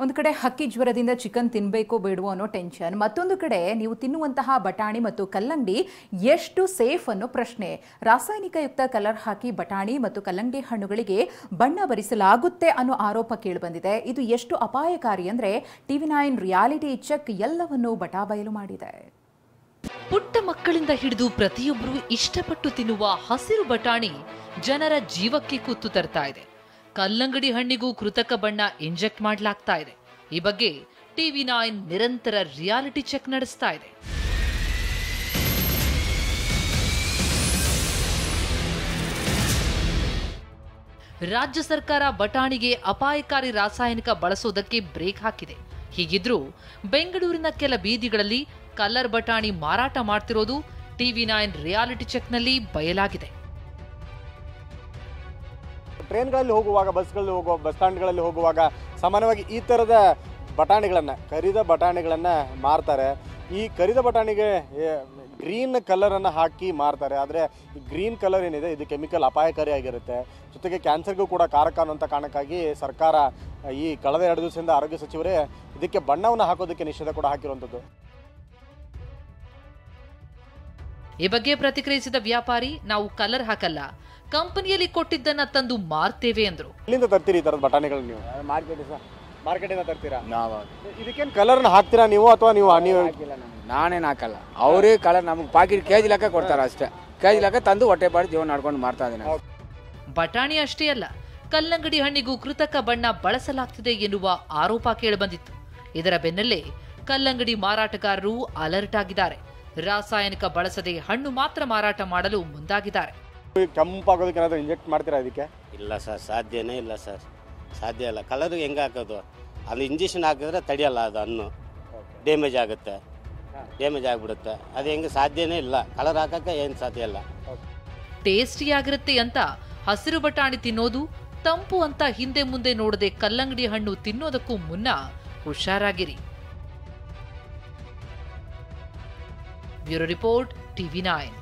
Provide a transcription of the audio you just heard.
ಒಂದು ಕಡೆ ಹಕ್ಕಿ ಜ್ವರದಿಂದ ಚಿಕನ್ ತಿನ್ನಬೇಕೋ ಬೇಡವೋ ಅನ್ನೋ ಟೆನ್ಷನ್, ಮತ್ತೊಂದು ಕಡೆ ನೀವು ತಿನ್ನುವಂತಹ ಬಟಾಣಿ ಮತ್ತು ಕಲ್ಲಂಗಡಿ ಎಷ್ಟು ಸೇಫ್ ಅನ್ನೋ ಪ್ರಶ್ನೆ. ರಾಸಾಯನಿಕಯುಕ್ತ ಕಲರ್ ಹಾಕಿ ಬಟಾಣಿ ಮತ್ತು ಕಲ್ಲಂಗಡಿ ಹಣ್ಣುಗಳಿಗೆ ಬಣ್ಣ ಬರಿಸಲಾಗುತ್ತೆ ಅನ್ನೋ ಆರೋಪ ಕೇಳಿಬಂದಿದೆ. ಇದು ಎಷ್ಟು ಅಪಾಯಕಾರಿ ಅಂದ್ರೆ TV9 ರಿಯಾಲಿಟಿ ಚೆಕ್ ಎಲ್ಲವನ್ನೂ ಬಟಾಬಯಲು ಮಾಡಿದೆ. ಪುಟ್ಟ ಮಕ್ಕಳಿಂದ ಹಿಡಿದು ಪ್ರತಿಯೊಬ್ಬರು ಇಷ್ಟಪಟ್ಟು ತಿನ್ನುವ ಹಸಿರು ಬಟಾಣಿ ಜನರ ಜೀವಕ್ಕೆ ಕುತ್ತು ತರ್ತಾ ಇದೆ. ಕಲ್ಲಂಗಡಿ ಹಣ್ಣಿಗೂ ಕೃತಕ ಬಣ್ಣ ಇಂಜೆಕ್ಟ್ ಮಾಡಲಾಗ್ತಾ ಇದೆ. ಈ ಬಗ್ಗೆ TV9 ನಿರಂತರ ರಿಯಾಲಿಟಿ ಚೆಕ್ ನಡೆಸ್ತಾ ಇದೆ. ರಾಜ್ಯ ಸರ್ಕಾರ ಬಟಾಣಿಗೆ ಅಪಾಯಕಾರಿ ರಾಸಾಯನಿಕ ಬಳಸೋದಕ್ಕೆ ಬ್ರೇಕ್ ಹಾಕಿದೆ. ಹೀಗಿದ್ರೂ ಬೆಂಗಳೂರಿನ ಕೆಲ ಬೀದಿಗಳಲ್ಲಿ ಕಲ್ಲರ್ ಬಟಾಣಿ ಮಾರಾಟ ಮಾಡ್ತಿರೋದು TV9 ರಿಯಾಲಿಟಿ ಚೆಕ್ನಲ್ಲಿ ಬಯಲಾಗಿದೆ. ಟ್ರೈನ್ಗಳಲ್ಲಿ ಹೋಗುವಾಗ, ಬಸ್ಗಳಲ್ಲಿ ಹೋಗುವ, ಬಸ್ ಸ್ಟ್ಯಾಂಡ್ಗಳಲ್ಲಿ ಹೋಗುವಾಗ ಸಾಮಾನ್ಯವಾಗಿ ಈ ಥರದ ಬಟಾಣಿಗಳನ್ನು, ಕರಿದ ಬಟಾಣಿಗಳನ್ನು ಮಾರ್ತಾರೆ. ಈ ಕರಿದ ಬಟಾಣಿಗೆ ಗ್ರೀನ್ ಕಲರನ್ನು ಹಾಕಿ ಮಾರ್ತಾರೆ. ಆದರೆ ಈ ಗ್ರೀನ್ ಕಲರ್ ಏನಿದೆ ಇದು ಕೆಮಿಕಲ್ ಅಪಾಯಕಾರಿಯಾಗಿರುತ್ತೆ, ಜೊತೆಗೆ ಕ್ಯಾನ್ಸರ್ಗೂ ಕೂಡ ಕಾರಕ ಅನ್ನೋಂಥ ಕಾರಣಕ್ಕಾಗಿ ಸರ್ಕಾರ ಈ ಕಳೆದ 2 ದಿವಸದಿಂದ ಆರೋಗ್ಯ ಸಚಿವರೇ ಇದಕ್ಕೆ ಬಣ್ಣವನ್ನು ಹಾಕೋದಕ್ಕೆ ನಿಷೇಧ ಕೂಡ ಹಾಕಿರುವಂಥದ್ದು. ಈ ಬಗ್ಗೆ ಪ್ರತಿಕ್ರಿಯಿಸಿದ ವ್ಯಾಪಾರಿ, ನಾವು ಕಲರ್ ಹಾಕಲ್ಲ, ಕಂಪನಿಯಲ್ಲಿ ಕೊಟ್ಟಿದ್ದನ್ನ ತಂದು ಮಾರ್ತೇವೆ ಎಂದರು. ಎಲ್ಲಿಂದ ತರ್ತೀರಿ ಈ ಥರದ ಬಟಾಣಿಗಳು ನೀವು? ಮಾರ್ಕೆಟಿಂದ ತರ್ತೀರಾ? ಇದಕ್ಕೇನು ಕಲರ್ನ ಹಾಕ್ತೀರಾ ನೀವು ಅಥವಾ ನೀವು ನಾನೇನು ಹಾಕಲ್ಲ, ಅವರೇ ಕಲರ್ ನಮಗೆ ಪಾಕೆಟ್ ಕೆಜಿ ಲೆಕ್ಕ ಕೊಡ್ತಾರೆ ಅಷ್ಟೇ. ಕೆಜಿ ಲೆಕ್ಕ ತಂದು ಹೊಟ್ಟೆ ಪಾಡಿ ಜೀವನ ನಡ್ಕೊಂಡು ಮಾಡ್ತಾ ಇದ್ದೀನಿ. ಬಟಾಣಿ ಅಷ್ಟೇ ಅಲ್ಲ, ಕಲ್ಲಂಗಡಿ ಹಣ್ಣಿಗೂ ಕೃತಕ ಬಣ್ಣ ಬಳಸಲಾಗ್ತಿದೆ ಎನ್ನುವ ಆರೋಪ ಕೇಳಿಬಂದಿತ್ತು. ಇದರ ಬೆನ್ನಲ್ಲೇ ಕಲ್ಲಂಗಡಿ ಮಾರಾಟಗಾರರು ಅಲರ್ಟ್ ಆಗಿದ್ದಾರೆ. ರಾಸಾಯನಿಕ ಬಳಸದೆ ಹಣ್ಣು ಮಾತ್ರ ಮಾರಾಟ ಮಾಡಲು ಮುಂದಾಗಿದ್ದಾರೆ. ಕೆಂಪಾಗೋದಕ್ಕೆ ಏನಾದರೂ ಇಂಜೆಕ್ಟ್ ಮಾಡ್ತೀರಾ ಇದಕ್ಕೆ? ಇಲ್ಲ ಸರ್, ಸಾಧ್ಯನೇ ಇಲ್ಲ ಸರ್, ಸಾಧ್ಯ ಇಲ್ಲ. ಕಲರ್ ಹೆಂಗೆ ಹಾಕೋದು? ಅಲ್ಲಿ ಇಂಜೆಕ್ಷನ್ ಹಾಕಿದ್ರೆ ತಡೆಯಲ್ಲ, ಅದು ಹಣ್ಣು ಡ್ಯಾಮೇಜ್ ಆಗುತ್ತೆ, ಡ್ಯಾಮೇಜ್ ಆಗಿಬಿಡುತ್ತೆ. ಅದು ಹೆಂಗೆ ಸಾಧ್ಯನೇ ಇಲ್ಲ, ಕಲರ್ ಹಾಕಕ್ಕೆ ಏನು ಸಾಧ್ಯ ಇಲ್ಲ. ಟೇಸ್ಟಿಯಾಗಿರುತ್ತೆ ಅಂತ ಹಸಿರು ಬಟಾಣಿ ತಿನ್ನೋದು, ತಂಪು ಅಂತ ಹಿಂದೆ ಮುಂದೆ ನೋಡದೆ ಕಲ್ಲಂಗಡಿ ಹಣ್ಣು ತಿನ್ನೋದಕ್ಕೂ ಮುನ್ನ ಹುಷಾರಾಗಿರಿ. Bureau report, TV9.